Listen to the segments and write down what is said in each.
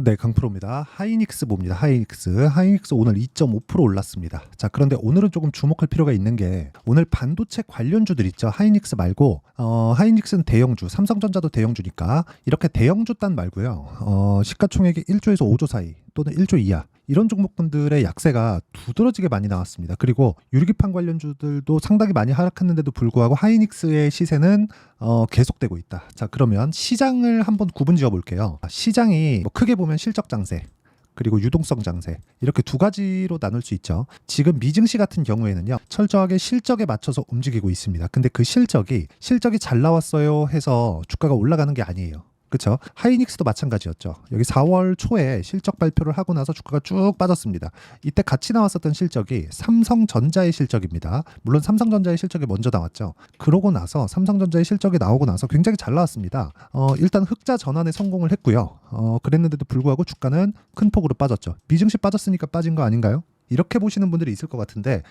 네, 강프로입니다. 하이닉스 봅니다. 하이닉스 오늘 2.5% 올랐습니다. 자, 그런데 오늘은 조금 주목할 필요가 있는 게 오늘 반도체 관련주들 있죠. 하이닉스 말고 하이닉스는 대형주, 삼성전자도 대형주니까 이렇게 대형주 단 말고요. 시가총액이 1조에서 5조 사이 또는 1조 이하 이런 종목군들의 약세가 두드러지게 많이 나왔습니다. 그리고 유리기판 관련주들도 상당히 많이 하락했는데도 불구하고 하이닉스의 시세는 계속되고 있다. 자, 그러면 시장을 한번 구분 지어 볼게요. 시장이 뭐 크게 보면 실적 장세 그리고 유동성 장세 이렇게 두 가지로 나눌 수 있죠. 지금 미증시 같은 경우에는요, 철저하게 실적에 맞춰서 움직이고 있습니다. 근데 그 실적이 잘 나왔어요 해서 주가가 올라가는 게 아니에요. 그렇죠? 하이닉스도 마찬가지였죠. 여기 4월 초에 실적 발표를 하고 나서 주가가 쭉 빠졌습니다. 이때 같이 나왔었던 실적이 삼성전자의 실적입니다. 물론 삼성전자의 실적이 먼저 나왔죠. 그러고 나서 삼성전자의 실적이 나오고 나서 굉장히 잘 나왔습니다. 일단 흑자 전환에 성공을 했고요. 그랬는데도 불구하고 주가는 큰 폭으로 빠졌죠. 미증시 빠졌으니까 빠진 거 아닌가요? 이렇게 보시는 분들이 있을 것 같은데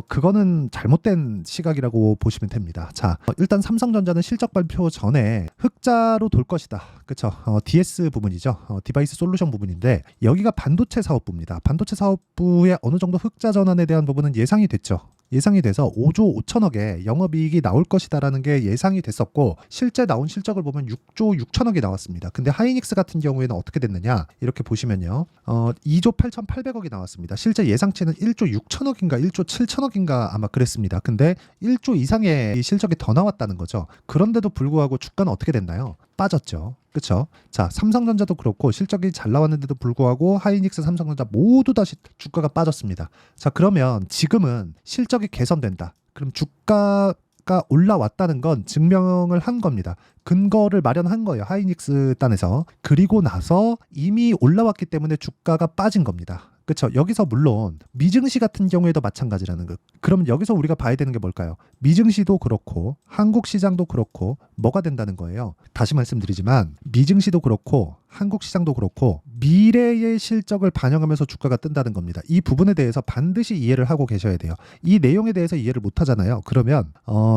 그거는 잘못된 시각이라고 보시면 됩니다. 자, 일단 삼성전자는 실적 발표 전에 흑자로 돌 것이다. 그렇죠? DS 부분이죠. 디바이스 솔루션 부분인데 여기가 반도체 사업부입니다. 반도체 사업부의 어느 정도 흑자 전환에 대한 부분은 예상이 됐죠. 예상이 돼서 5조 5천억의 영업이익이 나올 것이다라는 게 예상이 됐었고 실제 나온 실적을 보면 6조 6천억이 나왔습니다. 근데 하이닉스 같은 경우에는 어떻게 됐느냐 이렇게 보시면요. 2조 8,800억이 나왔습니다. 실제 예상치는 1조 6천억인가 1조 7천억인가 아마 그랬습니다. 근데 1조 이상의 실적이 더 나왔다는 거죠. 그런데도 불구하고 주가는 어떻게 됐나요? 빠졌죠. 그렇죠? 자, 삼성전자도 그렇고 실적이 잘 나왔는데도 불구하고 하이닉스, 삼성전자 모두 다 주가가 빠졌습니다. 자, 그러면 지금은 실적이 개선된다. 그럼 주가가 올라왔다는 건 증명을 한 겁니다. 근거를 마련한 거예요. 하이닉스 단에서. 그리고 나서 이미 올라왔기 때문에 주가가 빠진 겁니다. 그렇죠. 여기서 물론 미증시 같은 경우에도 마찬가지라는 거. 그러면 여기서 우리가 봐야 되는 게 뭘까요? 미증시도 그렇고 한국 시장도 그렇고 뭐가 된다는 거예요. 다시 말씀드리지만 미증시도 그렇고 한국 시장도 그렇고 미래의 실적을 반영하면서 주가가 뜬다는 겁니다. 이 부분에 대해서 반드시 이해를 하고 계셔야 돼요. 이 내용에 대해서 이해를 못 하잖아요. 그러면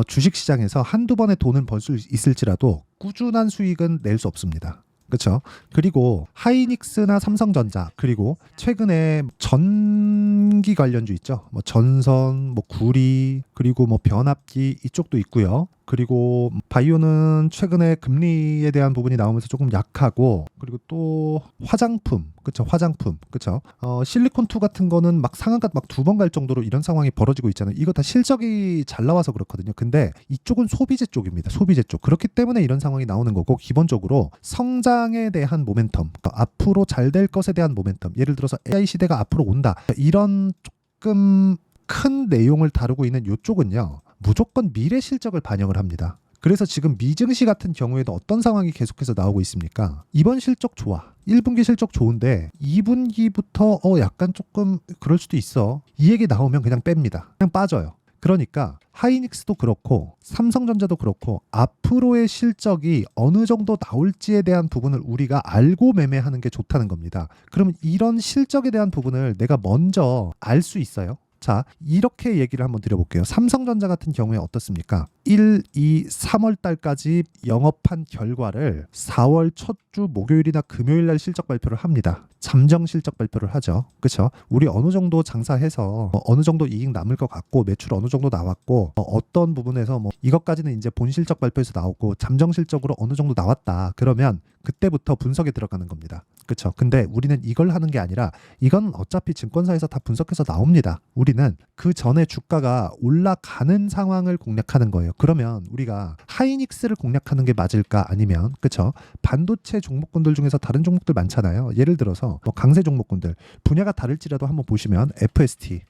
주식 시장에서 한두 번의 돈은 벌 수 있을지라도 꾸준한 수익은 낼 수 없습니다. 그렇죠. 그리고 하이닉스나 삼성전자 그리고 최근에 전기 관련주 있죠. 뭐 전선, 뭐 구리 그리고 뭐 변압기 이쪽도 있고요. 그리고 바이오는 최근에 금리에 대한 부분이 나오면서 조금 약하고 그리고 또 화장품 그렇죠. 화장품 그렇죠. 실리콘2 같은 거는 막 상한가 막 두 번 갈 정도로 이런 상황이 벌어지고 있잖아요. 이거 다 실적이 잘 나와서 그렇거든요. 근데 이쪽은 소비재 쪽입니다. 소비재 쪽. 그렇기 때문에 이런 상황이 나오는 거고 기본적으로 성장에 대한 모멘텀 앞으로 잘 될 것에 대한 모멘텀 예를 들어서 AI 시대가 앞으로 온다. 이런 조금 큰 내용을 다루고 있는 이쪽은요. 무조건 미래 실적을 반영을 합니다. 그래서 지금 미증시 같은 경우에도 어떤 상황이 계속해서 나오고 있습니까? 이번 실적 좋아. 1분기 실적 좋은데 2분기부터 약간 조금 그럴 수도 있어. 이 얘기 나오면 그냥 뺍니다. 그냥 빠져요. 그러니까 하이닉스도 그렇고 삼성전자도 그렇고 앞으로의 실적이 어느 정도 나올지에 대한 부분을 우리가 알고 매매하는 게 좋다는 겁니다. 그러면 이런 실적에 대한 부분을 내가 먼저 알 수 있어요. 자, 이렇게 얘기를 한번 드려볼게요. 삼성전자 같은 경우에 어떻습니까? 1, 2, 3월 달까지 영업한 결과를 4월 첫 주 목요일이나 금요일 날 실적 발표를 합니다. 잠정 실적 발표를 하죠. 그렇죠? 우리 어느 정도 장사해서 어느 정도 이익 남을 것 같고 매출 어느 정도 나왔고 어떤 부분에서 뭐 이것까지는 이제 본 실적 발표에서 나오고 잠정 실적으로 어느 정도 나왔다. 그러면 그때부터 분석에 들어가는 겁니다. 그렇죠? 근데 우리는 이걸 하는 게 아니라 이건 어차피 증권사에서 다 분석해서 나옵니다. 우리는 그 전에 주가가 올라가는 상황을 공략하는 거예요. 그러면 우리가 하이닉스를 공략하는 게 맞을까? 아니면 그렇죠? 반도체 종목군들 중에서 다른 종목들 많잖아요. 예를 들어서 뭐 강세 종목군들 분야가 다를지라도 한번 보시면 FST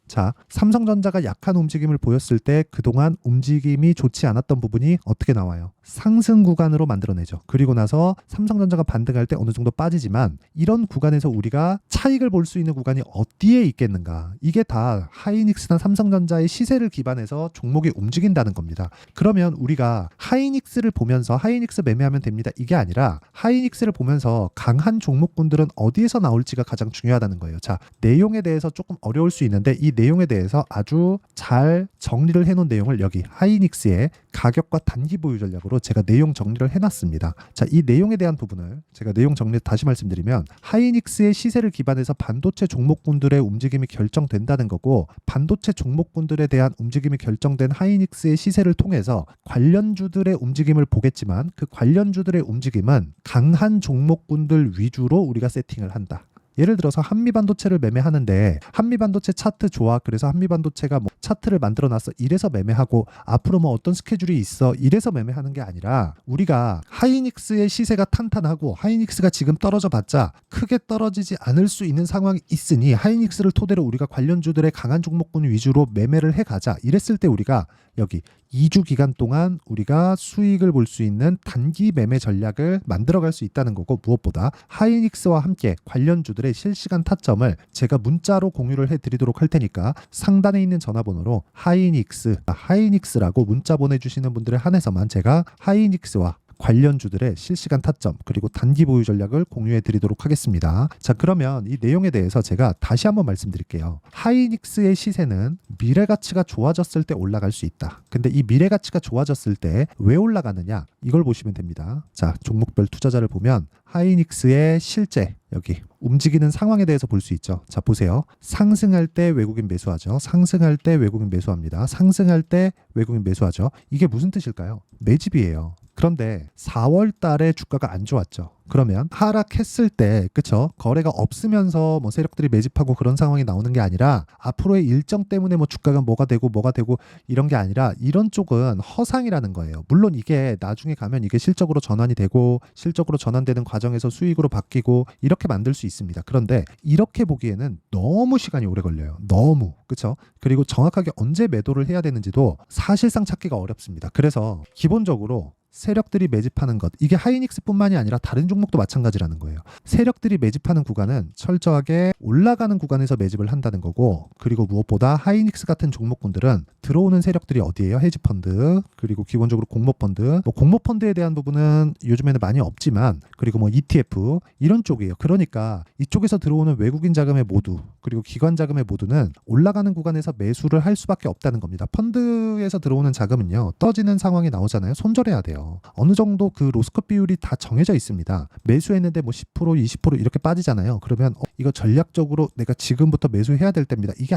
자, 삼성전자가 약한 움직임을 보였을 때 그동안 움직임이 좋지 않았던 부분이 어떻게 나와요? 상승 구간으로 만들어내죠. 그리고 나서 삼성전자가 반등할 때 어느 정도 빠지지만 이런 구간에서 우리가 차익을 볼 수 있는 구간이 어디에 있겠는가? 이게 다 하이닉스나 삼성전자의 시세를 기반해서 종목이 움직인다는 겁니다. 그러면 우리가 하이닉스를 보면서 하이닉스 매매하면 됩니다. 이게 아니라 하이닉스를 보면서 강한 종목군들은 어디에서 나올지가 가장 중요하다는 거예요. 자, 내용에 대해서 조금 어려울 수 있는데 이 내용에 대해서 아주 잘 정리를 해놓은 내용을 여기 하이닉스의 가격과 단기 보유 전략으로 제가 내용 정리를 해놨습니다. 자, 이 내용에 대한 부분을 제가 내용 정리 다시 말씀드리면 하이닉스의 시세를 기반해서 반도체 종목군들의 움직임이 결정된다는 거고, 반도체 종목군들에 대한 움직임이 결정된 하이닉스의 시세를 통해서 관련주들의 움직임을 보겠지만 그 관련주들의 움직임은 강한 종목군들 위주로 우리가 세팅을 한다. 예를 들어서 한미반도체를 매매하는데 한미반도체 차트 좋아, 그래서 한미반도체가 뭐 차트를 만들어 놨어, 이래서 매매하고 앞으로 뭐 어떤 스케줄이 있어, 이래서 매매하는 게 아니라 우리가 하이닉스의 시세가 탄탄하고 하이닉스가 지금 떨어져 봤자 크게 떨어지지 않을 수 있는 상황이 있으니 하이닉스를 토대로 우리가 관련주들의 강한 종목군 위주로 매매를 해가자, 이랬을 때 우리가 여기 2주 기간 동안 우리가 수익을 볼 수 있는 단기 매매 전략을 만들어갈 수 있다는 거고, 무엇보다 하이닉스와 함께 관련주들의 실시간 타점을 제가 문자로 공유를 해드리도록 할 테니까 상단에 있는 전화번호로 하이닉스라고 문자 보내주시는 분들에 한해서만 제가 하이닉스와 관련주들의 실시간 타점 그리고 단기 보유 전략을 공유해 드리도록 하겠습니다. 자, 그러면 이 내용에 대해서 제가 다시 한번 말씀드릴게요. 하이닉스의 시세는 미래 가치가 좋아졌을 때 올라갈 수 있다. 근데 이 미래 가치가 좋아졌을 때 왜 올라가느냐, 이걸 보시면 됩니다. 자, 종목별 투자자를 보면 하이닉스의 실제 여기 움직이는 상황에 대해서 볼 수 있죠. 자, 보세요. 상승할 때 외국인 매수하죠. 상승할 때 외국인 매수합니다. 상승할 때 외국인 매수하죠. 이게 무슨 뜻일까요? 매집이에요. 그런데 4월 달에 주가가 안 좋았죠. 그러면 하락했을 때, 그쵸? 거래가 없으면서 뭐 세력들이 매집하고 그런 상황이 나오는 게 아니라 앞으로의 일정 때문에 뭐 주가가 뭐가 되고 이런 게 아니라 이런 쪽은 허상이라는 거예요. 물론 이게 나중에 가면 이게 실적으로 전환이 되고 실적으로 전환되는 과정에서 수익으로 바뀌고 이렇게 만들 수 있습니다. 그런데 이렇게 보기에는 너무 시간이 오래 걸려요. 너무. 그쵸? 그리고 정확하게 언제 매도를 해야 되는지도 사실상 찾기가 어렵습니다. 그래서 기본적으로 세력들이 매집하는 것, 이게 하이닉스뿐만이 아니라 다른 종목도 마찬가지라는 거예요. 세력들이 매집하는 구간은 철저하게 올라가는 구간에서 매집을 한다는 거고, 그리고 무엇보다 하이닉스 같은 종목군들은 들어오는 세력들이 어디예요? 헤지펀드, 그리고 기본적으로 공모펀드, 뭐 공모펀드에 대한 부분은 요즘에는 많이 없지만, 그리고 뭐 ETF 이런 쪽이에요. 그러니까 이쪽에서 들어오는 외국인 자금의 모두, 그리고 기관 자금의 모두는 올라가는 구간에서 매수를 할 수밖에 없다는 겁니다. 펀드에서 들어오는 자금은요, 떨어지는 상황이 나오잖아요. 손절해야 돼요. 어느 정도 그 로스컷 비율이 다 정해져 있습니다. 매수했는데 뭐 10%, 20% 이렇게 빠지잖아요. 그러면 이거 전략적으로 내가 지금부터 매수해야 될 때입니다. 이게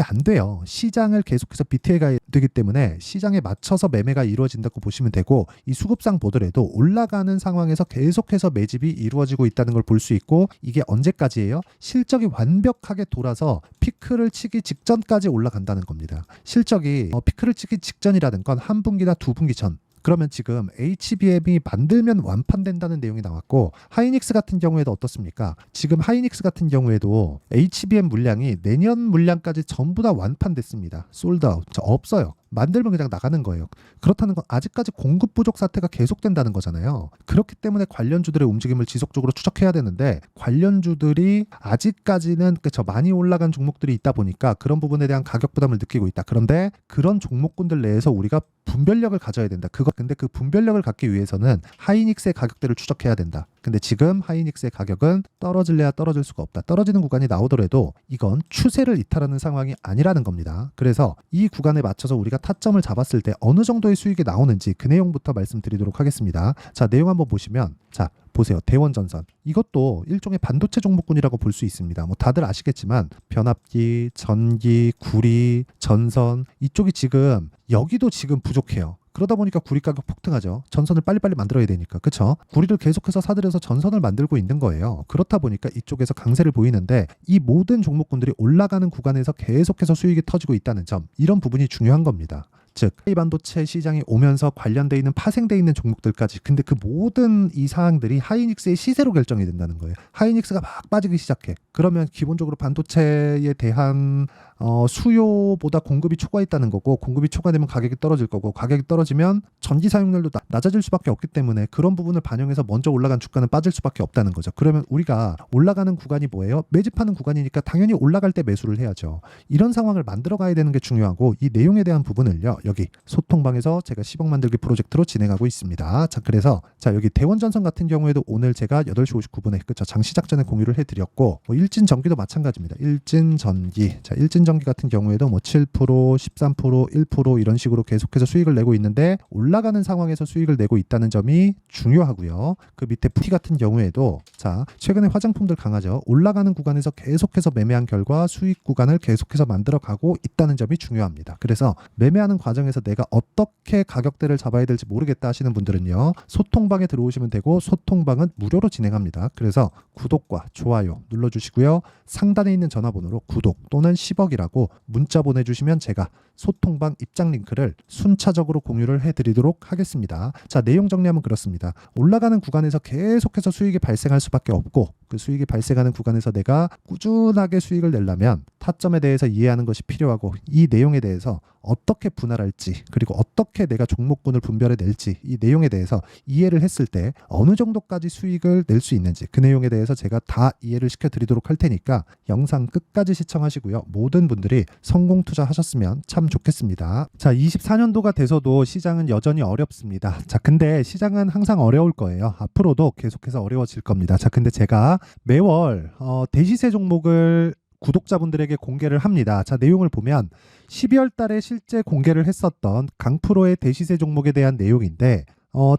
안 돼요. 시장을 계속해서 비트해가야 되기 때문에 시장에 맞춰서 매매가 이루어진다고 보시면 되고, 이 수급상 보더라도 올라가는 상황에서 계속해서 매집이 이루어지고 있다는 걸 볼 수 있고, 이게 언제까지예요? 실적이 완벽하게 돌아서 피크를 치기 직전까지 올라간다는 겁니다. 실적이 피크를 치기 직전이라는 건 한 분기나 두 분기 전. 그러면 지금 HBM이 만들면 완판된다는 내용이 나왔고, 하이닉스 같은 경우에도 어떻습니까? 지금 하이닉스 같은 경우에도 HBM 물량이 내년 물량까지 전부 다 완판됐습니다. 솔드아웃. 없어요. 만들면 그냥 나가는 거예요. 그렇다는 건 아직까지 공급 부족 사태가 계속된다는 거잖아요. 그렇기 때문에 관련주들의 움직임을 지속적으로 추적해야 되는데, 관련주들이 아직까지는 그쵸, 많이 올라간 종목들이 있다 보니까 그런 부분에 대한 가격 부담을 느끼고 있다. 그런데 그런 종목군들 내에서 우리가 분별력을 가져야 된다. 근데 그 분별력을 갖기 위해서는 하이닉스의 가격대를 추적해야 된다. 근데 지금 하이닉스의 가격은 떨어질래야 떨어질 수가 없다. 떨어지는 구간이 나오더라도 이건 추세를 이탈하는 상황이 아니라는 겁니다. 그래서 이 구간에 맞춰서 우리가 타점을 잡았을 때 어느 정도의 수익이 나오는지 그 내용부터 말씀드리도록 하겠습니다. 자, 내용 한번 보시면, 자, 보세요. 대원전선. 이것도 일종의 반도체 종목군이라고 볼 수 있습니다. 뭐 다들 아시겠지만 변압기, 전기, 구리, 전선, 이쪽이 지금 여기도 지금 부족해요. 그러다 보니까 구리 가격 폭등하죠. 전선을 빨리빨리 만들어야 되니까. 그쵸? 구리를 계속해서 사들여서 전선을 만들고 있는 거예요. 그렇다 보니까 이쪽에서 강세를 보이는데, 이 모든 종목군들이 올라가는 구간에서 계속해서 수익이 터지고 있다는 점, 이런 부분이 중요한 겁니다. 즉, 반도체 시장이 오면서 관련돼 있는 파생돼 있는 종목들까지, 근데 그 모든 이 사항들이 하이닉스의 시세로 결정이 된다는 거예요. 하이닉스가 막 빠지기 시작해. 그러면 기본적으로 반도체에 대한 수요보다 공급이 초과했다는 거고, 공급이 초과되면 가격이 떨어질 거고, 가격이 떨어지면 전기 사용률도 낮아질 수밖에 없기 때문에 그런 부분을 반영해서 먼저 올라간 주가는 빠질 수밖에 없다는 거죠. 그러면 우리가 올라가는 구간이 뭐예요? 매집하는 구간이니까 당연히 올라갈 때 매수를 해야죠. 이런 상황을 만들어 가야 되는 게 중요하고, 이 내용에 대한 부분을요, 여기 소통방에서 제가 10억 만들기 프로젝트로 진행하고 있습니다. 자, 그래서 자, 여기 대원전선 같은 경우에도 오늘 제가 8시 59분에 그쵸, 장 시작 전에 공유를 해드렸고, 일진전기도 마찬가지입니다. 일진전기, 자, 일진전기 같은 경우에도 7%, 13%, 1% 이런 식으로 계속해서 수익을 내고 있는데, 올라가는 상황에서 수익을 내고 있다는 점이 중요하고요. 그 밑에 T 같은 경우에도 자, 최근에 화장품들 강하죠. 올라가는 구간에서 계속해서 매매한 결과 수익 구간을 계속해서 만들어가고 있다는 점이 중요합니다. 그래서 매매하는 과정에서 내가 어떻게 가격대를 잡아야 될지 모르겠다 하시는 분들은요, 소통방에 들어오시면 되고, 소통방은 무료로 진행합니다. 그래서 구독과 좋아요 눌러주시고요, 상단에 있는 전화번호로 구독 또는 10억이라고 문자 보내주시면 제가 소통방 입장 링크를 순차적으로 공유를 해드리도록 하겠습니다. 자, 내용 정리하면 그렇습니다. 올라가는 구간에서 계속해서 수익이 발생할 수밖에 없고, 그 수익이 발생하는 구간에서 내가 꾸준하게 수익을 내려면 타점에 대해서 이해하는 것이 필요하고, 이 내용에 대해서 어떻게 분할할지, 그리고 어떻게 내가 종목군을 분별해 낼지, 이 내용에 대해서 이해를 했을 때 어느 정도까지 수익을 낼 수 있는지, 그 내용에 대해서 제가 다 이해를 시켜드리도록 할 테니까 영상 끝까지 시청하시고요. 모든 분들이 성공 투자하셨으면 참 좋겠습니다. 자, 24년도가 돼서도 시장은 여전히 어렵습니다. 자, 근데 시장은 항상 어려울 거예요. 앞으로도 계속해서 어려워질 겁니다. 자, 근데 제가 매월 대시세 종목을 구독자분들에게 공개를 합니다. 자, 내용을 보면 12월 달에 실제 공개를 했었던 강프로의 대시세 종목에 대한 내용인데,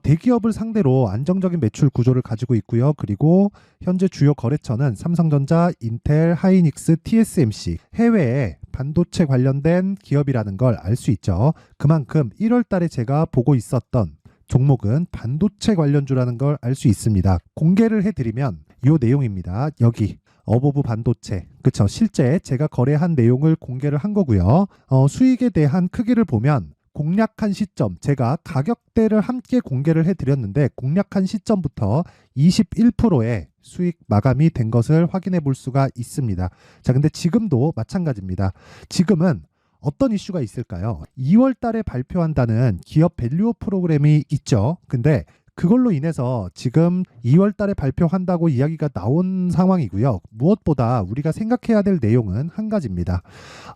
대기업을 상대로 안정적인 매출 구조를 가지고 있고요. 그리고 현재 주요 거래처는 삼성전자, 인텔, 하이닉스, TSMC, 해외에 반도체 관련된 기업이라는 걸 알 수 있죠. 그만큼 1월 달에 제가 보고 있었던 종목은 반도체 관련주라는 걸 알 수 있습니다. 공개를 해드리면 이 내용입니다. 여기 어보브 반도체, 그쵸, 실제 제가 거래한 내용을 공개를 한 거고요. 수익에 대한 크기를 보면 공략한 시점, 제가 가격대를 함께 공개를 해드렸는데, 공략한 시점부터 21%의 수익 마감이 된 것을 확인해 볼 수가 있습니다. 자, 근데 지금도 마찬가지입니다. 지금은 어떤 이슈가 있을까요? 2월 달에 발표한다는 기업 밸류업 프로그램이 있죠. 근데 그걸로 인해서 지금 2월 달에 발표한다고 이야기가 나온 상황이고요. 무엇보다 우리가 생각해야 될 내용은 한 가지입니다.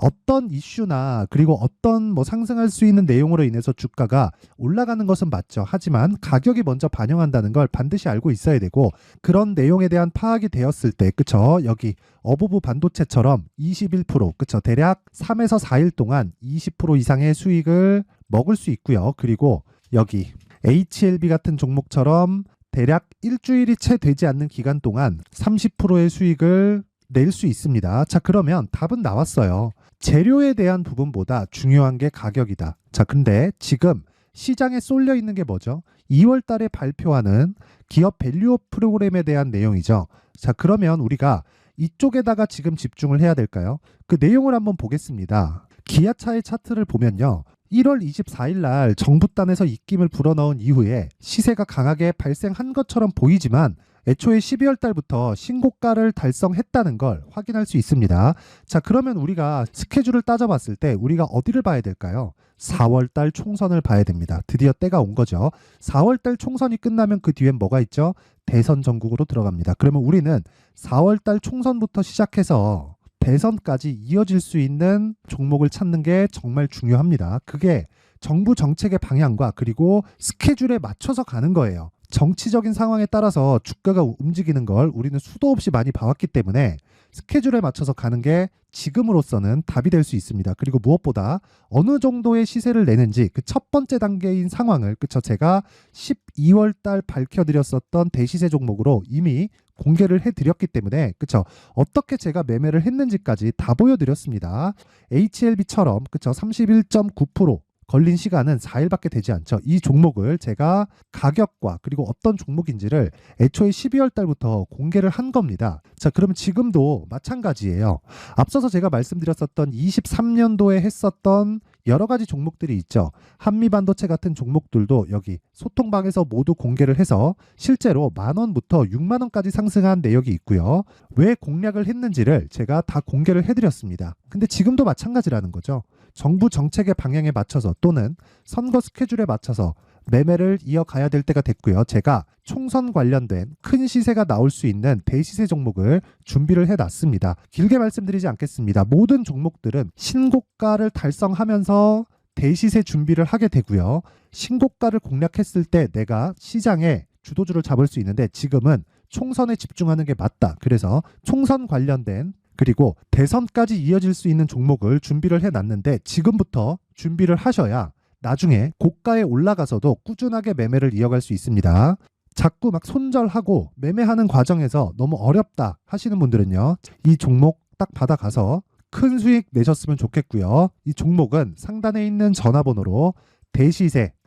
어떤 이슈나 그리고 어떤 상승할 수 있는 내용으로 인해서 주가가 올라가는 것은 맞죠. 하지만 가격이 먼저 반영한다는 걸 반드시 알고 있어야 되고, 그런 내용에 대한 파악이 되었을 때, 그쵸, 여기 어보브 반도체처럼 21%, 그쵸, 대략 3에서 4일 동안 20% 이상의 수익을 먹을 수 있고요. 그리고 여기 HLB 같은 종목처럼 대략 일주일이 채 되지 않는 기간 동안 30%의 수익을 낼 수 있습니다. 자, 그러면 답은 나왔어요. 재료에 대한 부분보다 중요한 게 가격이다. 자, 근데 지금 시장에 쏠려 있는 게 뭐죠? 2월 달에 발표하는 기업 밸류업 프로그램에 대한 내용이죠. 자, 그러면 우리가 이쪽에다가 지금 집중을 해야 될까요? 그 내용을 한번 보겠습니다. 기아차의 차트를 보면요, 1월 24일 날 정부단에서 입김을 불어넣은 이후에 시세가 강하게 발생한 것처럼 보이지만, 애초에 12월 달부터 신고가를 달성했다는 걸 확인할 수 있습니다. 자, 그러면 우리가 스케줄을 따져봤을 때 우리가 어디를 봐야 될까요? 4월 달 총선을 봐야 됩니다. 드디어 때가 온 거죠. 4월 달 총선이 끝나면 그 뒤엔 뭐가 있죠? 대선 전국으로 들어갑니다. 그러면 우리는 4월 달 총선부터 시작해서 대선까지 이어질 수 있는 종목을 찾는 게 정말 중요합니다. 그게 정부 정책의 방향과 그리고 스케줄에 맞춰서 가는 거예요. 정치적인 상황에 따라서 주가가 움직이는 걸 우리는 수도 없이 많이 봐왔기 때문에 스케줄에 맞춰서 가는 게 지금으로서는 답이 될 수 있습니다. 그리고 무엇보다 어느 정도의 시세를 내는지 그 첫 번째 단계인 상황을, 그쵸, 제가 12월 달 밝혀드렸었던 대시세 종목으로 이미 공개를 해드렸기 때문에, 그쵸, 어떻게 제가 매매를 했는지까지 다 보여드렸습니다. HLB처럼, 그쵸, 31.9% 걸린 시간은 4일밖에 되지 않죠. 이 종목을 제가 가격과 그리고 어떤 종목인지를 애초에 12월 달부터 공개를 한 겁니다. 자, 그러면 지금도 마찬가지예요. 앞서서 제가 말씀드렸었던 23년도에 했었던 여러 가지 종목들이 있죠. 한미반도체 같은 종목들도 여기 소통방에서 모두 공개를 해서 실제로 10,000원부터 60,000원까지 상승한 내역이 있고요. 왜 공략을 했는지를 제가 다 공개를 해드렸습니다. 근데 지금도 마찬가지라는 거죠. 정부 정책의 방향에 맞춰서 또는 선거 스케줄에 맞춰서 매매를 이어가야 될 때가 됐고요. 제가 총선 관련된 큰 시세가 나올 수 있는 대시세 종목을 준비를 해놨습니다. 길게 말씀드리지 않겠습니다. 모든 종목들은 신고가를 달성하면서 대시세 준비를 하게 되고요. 신고가를 공략했을 때 내가 시장에 주도주를 잡을 수 있는데 지금은 총선에 집중하는 게 맞다. 그래서 총선 관련된 그리고 대선까지 이어질 수 있는 종목을 준비를 해놨는데 지금부터 준비를 하셔야 나중에 고가에 올라가서도 꾸준하게 매매를 이어갈 수 있습니다. 자꾸 막 손절하고 매매하는 과정에서 너무 어렵다 하시는 분들은요. 이 종목 딱 받아가서 큰 수익 내셨으면 좋겠고요. 이 종목은 상단에 있는 전화번호로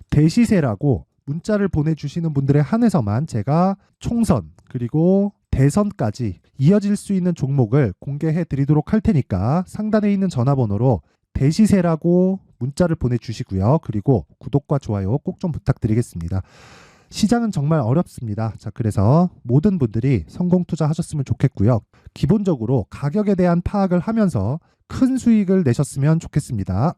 대시세라고 문자를 보내주시는 분들에 한해서만 제가 총선 그리고 대선까지 이어질 수 있는 종목을 공개해 드리도록 할 테니까 상단에 있는 전화번호로 대시세라고 문자를 보내주시고요. 그리고 구독과 좋아요 꼭 좀 부탁드리겠습니다. 시장은 정말 어렵습니다. 자, 그래서 모든 분들이 성공 투자하셨으면 좋겠고요. 기본적으로 가격에 대한 파악을 하면서 큰 수익을 내셨으면 좋겠습니다.